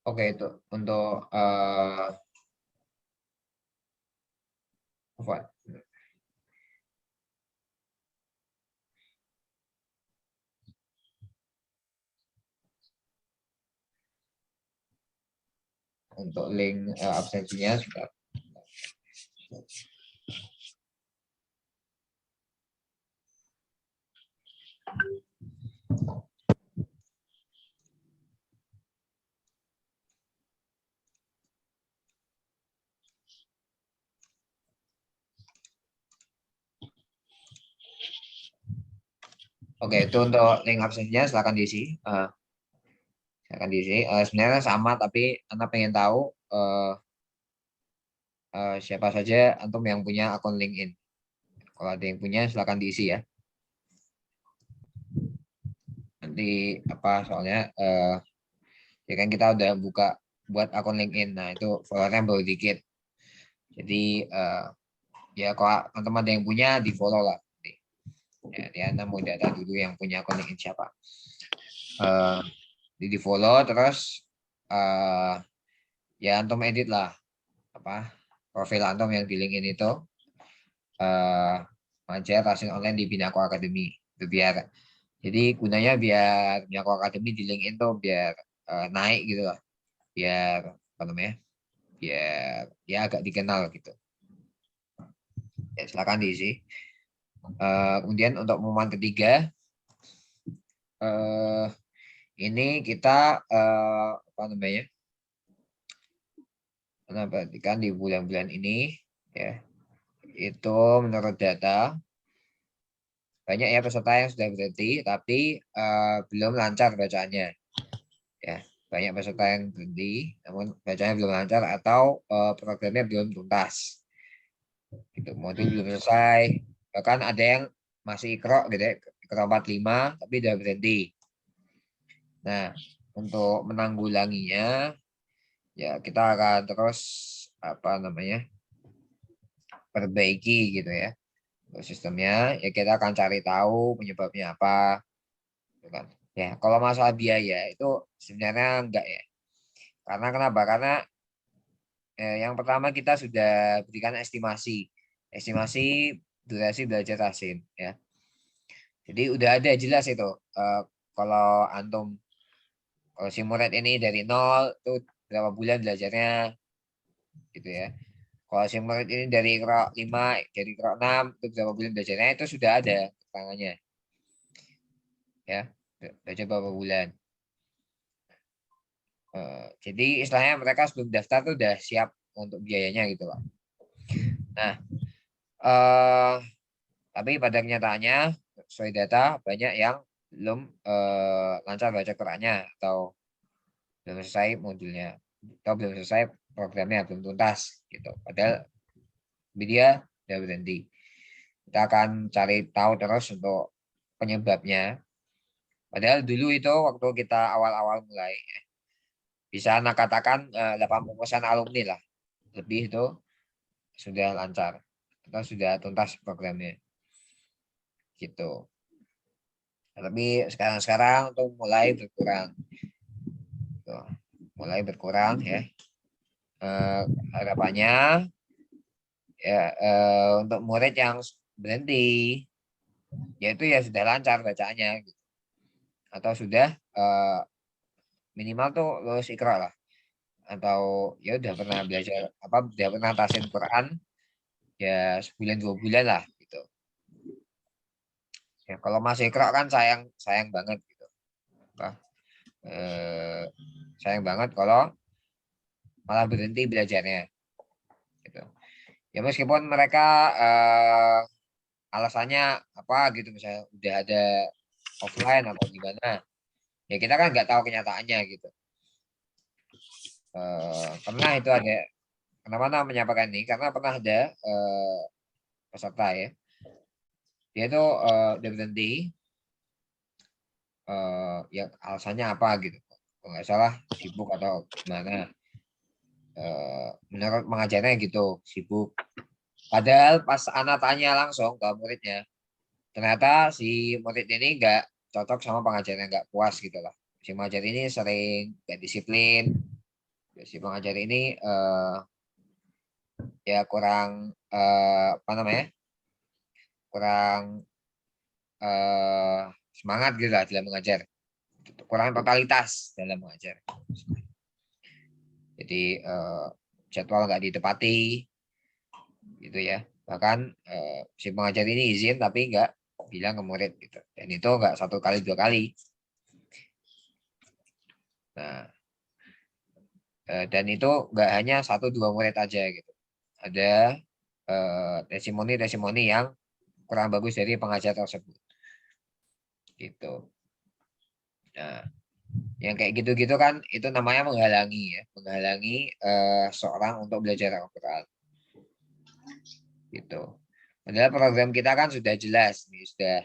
[SPEAKER 5] Oke, itu untuk apa? Untuk link absensinya sudah. Oke, itu untuk link absensinya silakan diisi. Silakan diisi. Sebenarnya sama, tapi Anda pengen tahu siapa saja antum yang punya akun LinkedIn. Kalau ada yang punya silakan diisi ya. Nanti apa soalnya ya kan kita udah buka buat akun LinkedIn. Nah, itu followernya baru dikit. Jadi ya kalau teman-teman ada yang punya di follow lah. Ya, dia Anda mau data dulu yang punya akun LinkedIn siapa. Di follow terus ya antum edit lah apa profil antum yang di LinkedIn itu Majer Rasin Online di Binako Academy itu biar jadi gunanya biar Binako Academy di LinkedIn tuh biar naik gitu lah, biar apa namanya, biar ya agak dikenal gitu ya. Silakan diisi. Kemudian untuk pengumuman ketiga ini kita apa namanya, perhatikan di bulan-bulan ini ya, itu menurut data banyak ya peserta yang sudah berhenti tapi belum lancar bacaannya ya. Banyak peserta yang berhenti namun bacanya belum lancar atau programnya belum tuntas gitu, modul belum selesai, bahkan ada yang masih ikro gitu ya, ikro 45 tapi udah berhenti. Nah, untuk menanggulanginya ya kita akan terus apa namanya perbaiki gitu ya sistemnya. Ya kita akan cari tahu penyebabnya apa gitu kan. Ya kalau masalah biaya itu sebenarnya enggak ya, karena kenapa, karena yang pertama kita sudah berikan estimasi durasi belajar Rasin ya. Jadi udah ada jelas itu kalau antum, kalau si murid ini dari nol itu berapa bulan belajarnya gitu ya. Kalau si murid ini dari kelompok 5, dari kelompok 6 itu berapa bulan belajarnya, itu sudah ada keterangannya. Ya, belajar berapa bulan. Jadi istilahnya mereka sebelum daftar tuh udah siap untuk biayanya gitu loh. Nah, tapi pada kenyataannya sesuai data banyak yang belum lancar baca Qurannya atau belum selesai modulnya atau belum selesai programnya, belum tuntas gitu. Padahal dia udah berhenti. Kita akan cari tahu terus untuk penyebabnya. Padahal dulu itu waktu kita awal-awal mulai, bisa anak katakan 80% alumni lah lebih itu sudah lancar atau sudah tuntas programnya gitu. Tapi sekarang untuk mulai berkurang, gitu. Mulai berkurang ya. Harapannya ya untuk murid yang berhenti, yaitu ya sudah lancar bacaannya gitu. Atau sudah minimal tuh lulus Iqra lah, atau ya udah pernah belajar apa, udah pernah tasin Quran ya sebulan 2 bulan lah gitu ya. Kalau masih Iqra kan sayang sayang banget gitu, sayang banget kalau malah berhenti belajarnya gitu ya. Meskipun mereka alasannya apa gitu, misalnya udah ada offline atau gimana ya, kita kan nggak tahu kenyataannya gitu. Pernah itu ada, kenapa namanya apa ini, karena pernah ada peserta ya, dia tuh udah berhenti ya alasannya apa gitu, kalau nggak salah sibuk atau gimana, menurut pengajarnya gitu sibuk. Padahal pas anak tanya langsung ke muridnya, ternyata si murid ini nggak cocok sama pengajarnya, nggak puas gitu lah. Si pengajar ini sering nggak disiplin, Si pengajar ini ya kurang apa namanya, kurang semangat gitu lah dalam mengajar, kurang totalitas dalam mengajar. Jadi jadwal nggak ditepati gitu ya. Bahkan si pengajar ini izin tapi nggak bilang ke murid gitu. Dan itu nggak 1 kali 2 kali. Nah, dan itu nggak hanya 1-2 murid aja gitu. Ada testimoni-testimoni yang kurang bagus dari pengajar tersebut. Gitu. Nah, yang kayak gitu-gitu kan itu namanya menghalangi ya, menghalangi seorang untuk belajar Al-Quran. Gitu. Padahal program kita kan sudah jelas nih, sudah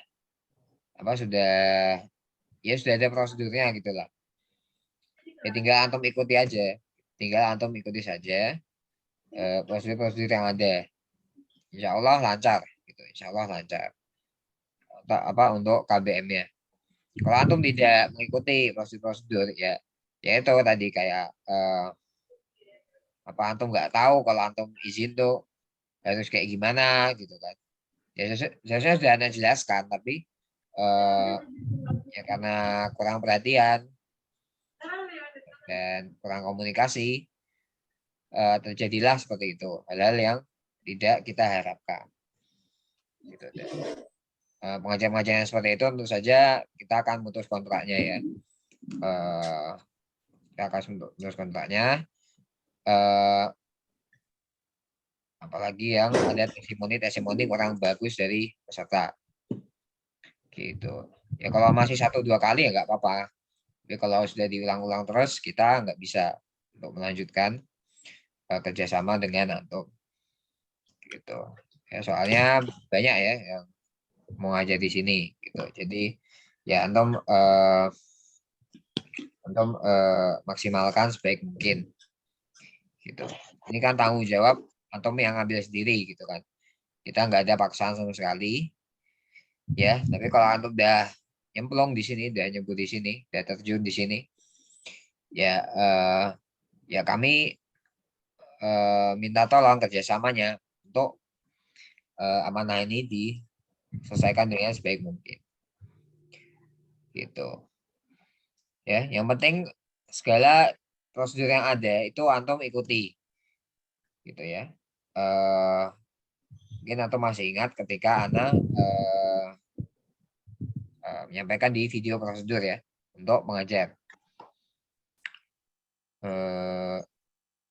[SPEAKER 5] ada prosedurnya gitu lah. Ya tinggal antum ikuti aja, tinggal antum ikuti saja prosedur-prosedur yang ada. Insya Allah lancar, gitu. Insya Allah lancar. Untuk KBM-nya. Kalau antum tidak mengikuti prosedur-prosedur ya itu tadi kayak antum nggak tahu kalau antum izin tuh harus kayak gimana gitu kan. Ya seharusnya sudah Anda jelaskan, tapi ya karena kurang perhatian dan kurang komunikasi terjadilah seperti itu, hal-hal yang tidak kita harapkan. Gitu. Pengajar-pengajar yang seperti itu tentu saja kita akan putus kontraknya ya. Kita akan putus kontraknya. Apalagi yang ada testimoni kurang bagus dari peserta. Gitu. Ya kalau masih 1-2 kali ya nggak apa-apa. Tapi kalau sudah diulang-ulang terus kita nggak bisa untuk melanjutkan kerjasama dengan antum. Gitu. Ya, soalnya banyak ya yang mau ngajar di sini gitu. Jadi ya antum maksimalkan sebaik mungkin gitu. Ini kan tanggung jawab antum yang ngambil sendiri gitu kan. Kita nggak ada paksaan sama sekali ya. Tapi kalau antum udah nyemplung di sini, udah nyebut di sini, udah terjun di sini, ya ya kami minta tolong kerjasamanya untuk amanah ini diselesaikan dengan sebaik mungkin. Gitu. Ya, yang penting segala prosedur yang ada itu antum ikuti. Gitu ya. Mungkin antum masih ingat ketika Ana menyampaikan di video prosedur ya untuk mengajar.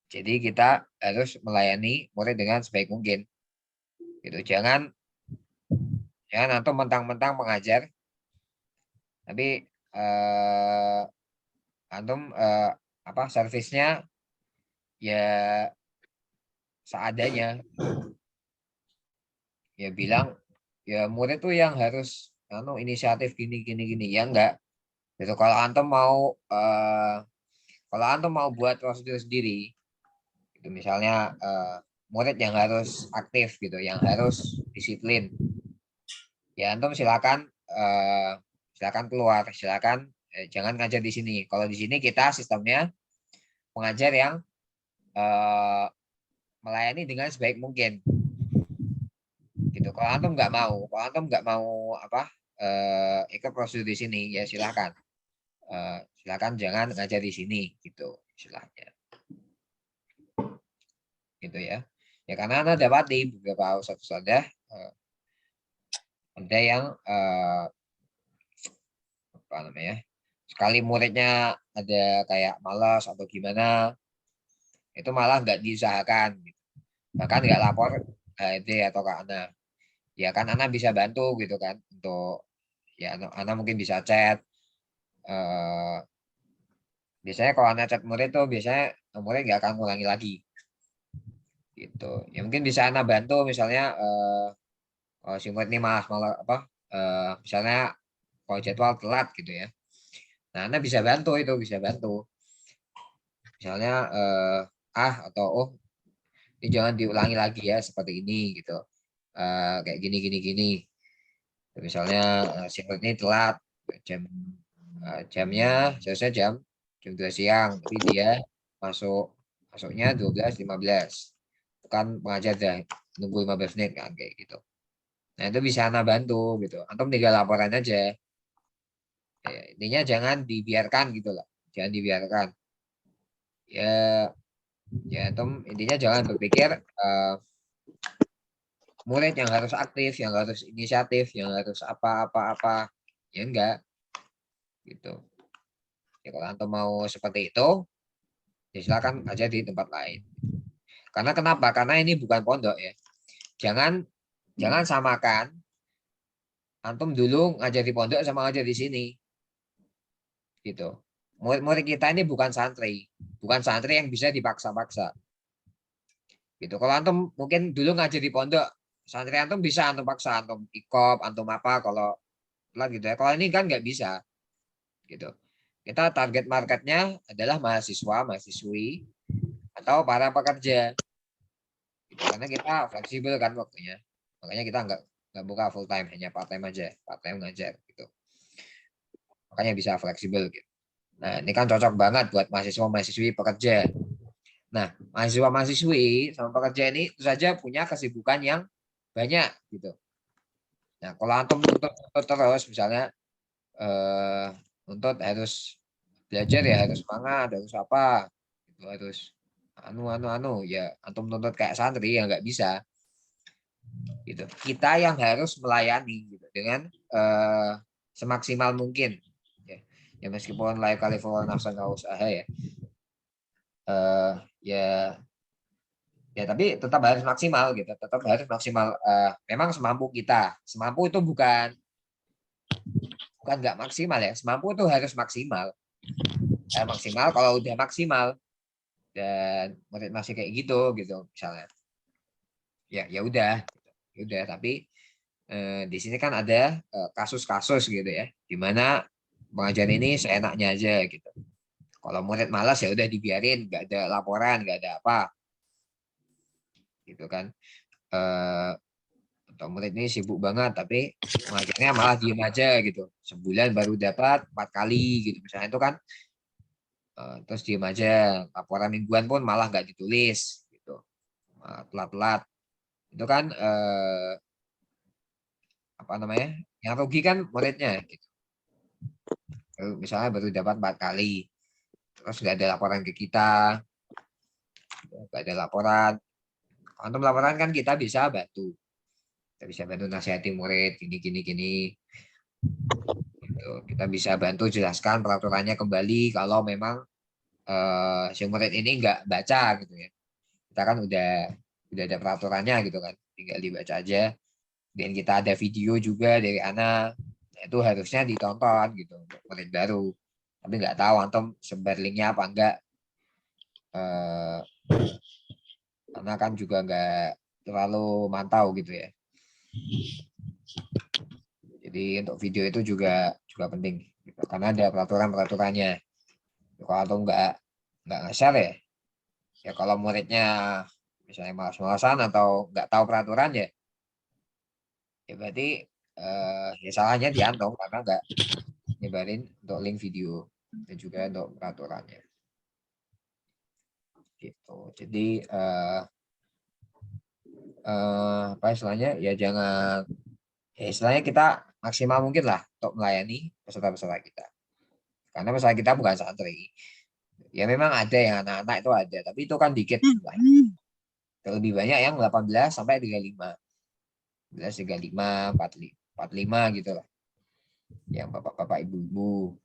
[SPEAKER 5] Jadi kita harus melayani murid dengan sebaik mungkin. Gitu. Jangan antum mentang-mentang mengajar tapi antum servisnya ya seadanya. Ya bilang ya murid tuh yang harus inisiatif gini ya enggak. Gitu. Kalau antum mau buat prosedur sendiri, itu misalnya murid yang harus aktif gitu, yang harus disiplin, ya antum silakan keluar, silakan jangan ngajar di sini. Kalau di sini kita sistemnya mengajar yang melayani dengan sebaik mungkin. Gitu. Kalau antum nggak mau ikut prosedur di sini, ya silakan. Silakan jangan ngajar di sini gitu istilahnya. Gitu ya. Ya karena Anda dapati beberapa ustadz ada yang sekali muridnya ada kayak malas atau gimana, itu malah nggak diusahakan gitu. Bahkan nggak lapor HRD atau ke Ana. Ya kan Ana bisa bantu gitu kan untuk ya Ana mungkin bisa chat. Biasanya kalau Ana chat murid tuh biasanya murid nggak akan ngulangi lagi. Gitu. Ya mungkin bisa Ana bantu misalnya si murid ini malah misalnya kalau jadwal telat gitu ya. Nah, Anda bisa bantu itu, Misalnya atau ini jangan diulangi lagi ya seperti ini gitu. Kayak gini. Misalnya si murid ini telat jamnya seharusnya jam 2 siang, tapi dia masuknya 12.15. Bukan pengajar dah nunggu 15 menit kan kayak gitu. Nah, itu bisa Ana bantu gitu. Antum tinggal laporan aja. Ya, intinya jangan dibiarkan gitu lah. Jangan dibiarkan. Ya antum intinya jangan berpikir murid yang harus aktif, yang harus inisiatif, yang harus apa-apa-apa. Ya enggak gitu. Ya kalau antum mau seperti itu, ya silakan aja di tempat lain. Karena kenapa? Karena ini bukan pondok ya. Jangan samakan antum dulu ngajar di pondok sama ngajar di sini. Gitu. Murid-murid kita ini bukan santri yang bisa dipaksa-paksa. Gitu. Kalau antum mungkin dulu ngajar di pondok, santri antum bisa antum paksa, antum ikop, antum apa kalau lah gitu ya. Kalau ini kan nggak bisa. Gitu. Kita target marketnya adalah mahasiswa, mahasiswi atau para pekerja. Gitu. Karena kita fleksibel kan waktunya. Makanya kita nggak buka full time, hanya part time aja, part time ngajar gitu. Makanya bisa fleksibel gitu. Nah, ini kan cocok banget buat mahasiswa-mahasiswi pekerja. Nah, mahasiswa-mahasiswi sama pekerja ini tentu saja punya kesibukan yang banyak gitu. Nah, kalau antum tuntut terus misalnya untuk harus belajar ya harus semangat, harus apa, gitu, harus anu ya antum tuntut kayak santri ya nggak bisa. Gitu. Kita yang harus melayani gitu dengan semaksimal mungkin. Ya meskipun la yukallifu nafsan illa wus'aha ya. Ya tapi tetap harus maksimal gitu, tetap harus maksimal. Memang semampu kita, semampu itu bukan nggak maksimal ya, semampu itu harus maksimal. Maksimal kalau udah maksimal dan murid masih kayak gitu misalnya, ya udah, tapi di sini kan ada kasus-kasus gitu ya, dimana pengajar ini seenaknya aja gitu. Kalau murid malas ya udah dibiarin, nggak ada laporan, nggak ada apa, gitu kan. Atau murid ini sibuk banget tapi pengajarnya malah diem aja gitu, sebulan baru dapat 4 kali gitu misalnya, itu kan terus diem aja, laporan mingguan pun malah nggak ditulis gitu, telat-telat, itu kan apa namanya, yang rugi kan muridnya gitu. Misalnya baru dapat 4 kali terus nggak ada laporan ke kita, nggak ada laporan. Untuk laporan kan kita bisa bantu, nasihati murid gini gini gitu. Kita bisa bantu jelaskan peraturannya kembali kalau memang si murid ini nggak baca gitu ya. Kita kan udah ada peraturannya gitu kan, tinggal dibaca aja. Dan kita ada video juga dari Ana, itu harusnya ditonton gitu untuk murid baru. Tapi nggak tahu antum sebar linknya apa enggak. Karena kan juga nggak terlalu mantau gitu ya. Jadi untuk video itu juga penting gitu. Karena ada peraturannya. Kalau antum nggak nge-share ya kalau muridnya misalnya malas-malasan atau nggak tahu peraturan ya berarti ya salahnya di antum karena nggak nyebarin untuk link video dan juga untuk peraturannya gitu. Jadi apa istilahnya ya, jangan ya istilahnya kita maksimal mungkin lah untuk melayani peserta-peserta kita, karena peserta kita bukan santri ya. Memang ada yang anak-anak itu ada, tapi itu kan dikit jumlahnya. Lebih banyak yang 18 sampai 35, 35, 45 gitu lah, yang bapak-bapak ibu-ibu.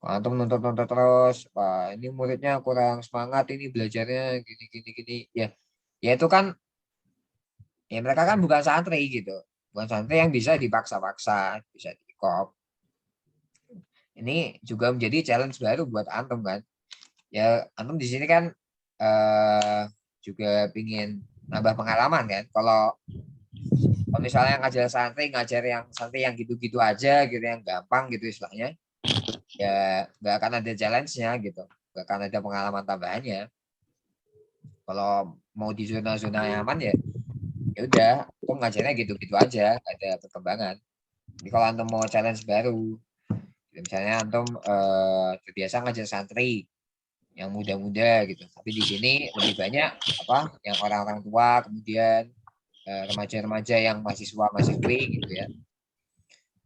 [SPEAKER 5] Antum nuntut terus, Pak, ini muridnya kurang semangat, ini belajarnya gini ya itu kan ya mereka kan bukan santri gitu, bukan santri yang bisa dipaksa-paksa, bisa dikop. Ini juga menjadi challenge baru buat antum kan ya. Antum di sini kan juga pingin nambah pengalaman kan. Kalau misalnya ngajar santri yang gitu-gitu aja gitu, yang gampang gitu istilahnya, ya nggak akan ada challenge-nya gitu, nggak akan ada pengalaman tambahannya. Kalau mau di zona-zona nyaman ya udah, antum ngajarnya gitu-gitu aja, nggak ada perkembangan. Jadi kalau antum mau challenge baru, misalnya antum terbiasa ngajar santri, yang muda-muda gitu. Tapi di sini lebih banyak apa yang orang-orang tua, kemudian remaja-remaja yang mahasiswa-mahasiswi gitu ya.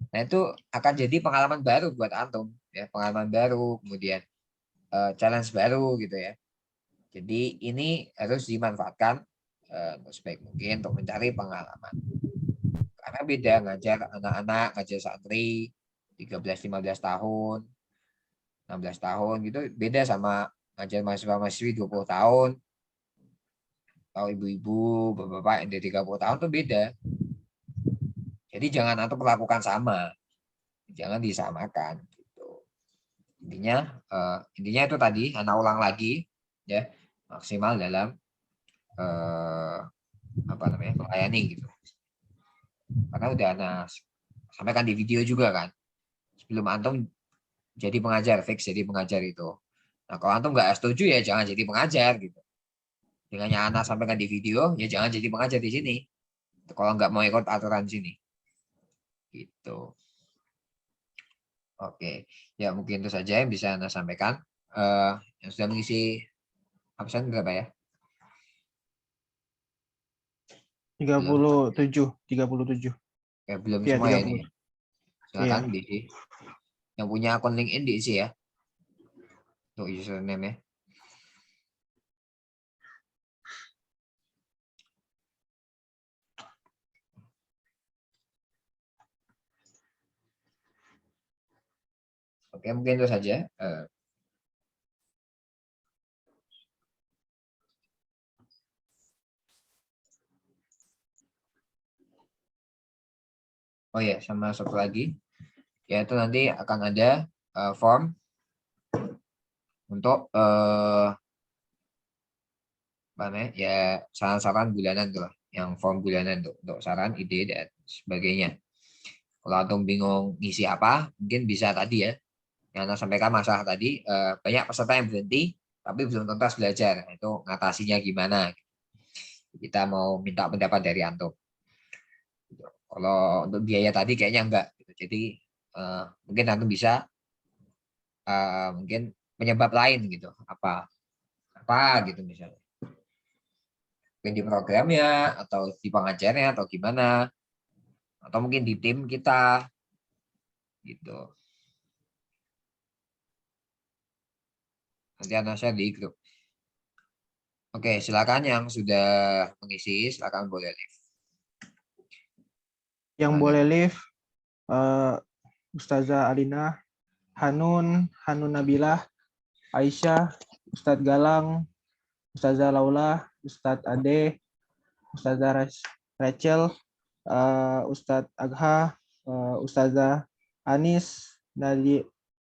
[SPEAKER 5] Nah, itu akan jadi pengalaman baru buat antum ya, pengalaman baru, kemudian challenge baru gitu ya. Jadi ini harus dimanfaatkan sebaik mungkin untuk mencari pengalaman. Karena beda ngajar anak-anak, ngajar santri 13-15 tahun, 16 tahun gitu, beda sama ngajar mahasiswa-mahasiswi 20 tahun, atau ibu-ibu, bapak-bapak yang dari 30 tahun tuh beda. Jadi jangan antum melakukan sama. Jangan disamakan gitu. Intinya itu tadi, anak ulang lagi ya, maksimal dalam melayani gitu. Karena udah anak sampaikan di video juga kan. Sebelum antum jadi pengajar, fix jadi pengajar itu. Nah, kalau antum nggak setuju ya jangan jadi pengajar gitu. Dengannya anak sampaikan di video, ya jangan jadi pengajar di sini. Kalau nggak mau ikut aturan sini. Gitu. Oke, ya mungkin itu saja yang bisa Anda sampaikan. Yang sudah mengisi absen berapa ya?
[SPEAKER 3] 37.
[SPEAKER 5] Ya, belum
[SPEAKER 3] Iya,
[SPEAKER 5] semua ya
[SPEAKER 3] 30.
[SPEAKER 5] ini. Silakan
[SPEAKER 3] Iya.
[SPEAKER 5] diisi. Yang punya akun LinkedIn diisi ya. Untuk username ya. Oke, mungkin itu saja. Oh ya, sama satu lagi. Yaitu nanti akan ada form untuk ya saran-saran bulanan tuh, yang form bulanan tuh, untuk saran, ide dan sebagainya. Kalau antum bingung ngisi apa, mungkin bisa tadi ya, yang Anda sampaikan masalah tadi, banyak peserta yang berhenti, tapi belum tuntas belajar. Itu ngatasinya gimana? Kita mau minta pendapat dari antum. Kalau untuk biaya tadi kayaknya enggak. Jadi mungkin antum bisa mungkin penyebab lain gitu. Apa gitu misalnya. Mungkin di programnya, atau di pengajarnya, atau gimana. Atau mungkin di tim kita. Gitu. Nanti Anda share di grup. Oke, silakan yang sudah mengisi, silakan boleh live.
[SPEAKER 3] Yang boleh live Ustazah Alina, Hanun Nabilah, Aisyah, Ustadz Galang, Ustazah Laula, Ustadz Ade, Ustazah Rachel, Ustadz Agha, Ustazah Anis,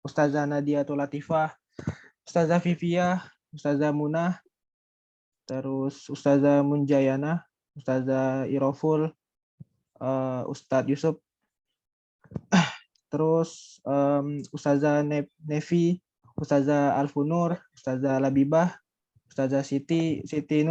[SPEAKER 3] Ustazah Nadia Latifah, Ustazah Vivia, Ustazah Munah, terus Ustazah Munjayana, Ustazah Iroful, Ustadz Yusuf, terus Ustazah Nevi, Ustazah Alfunur, Ustazah Labibah, Ustazah Siti Nur,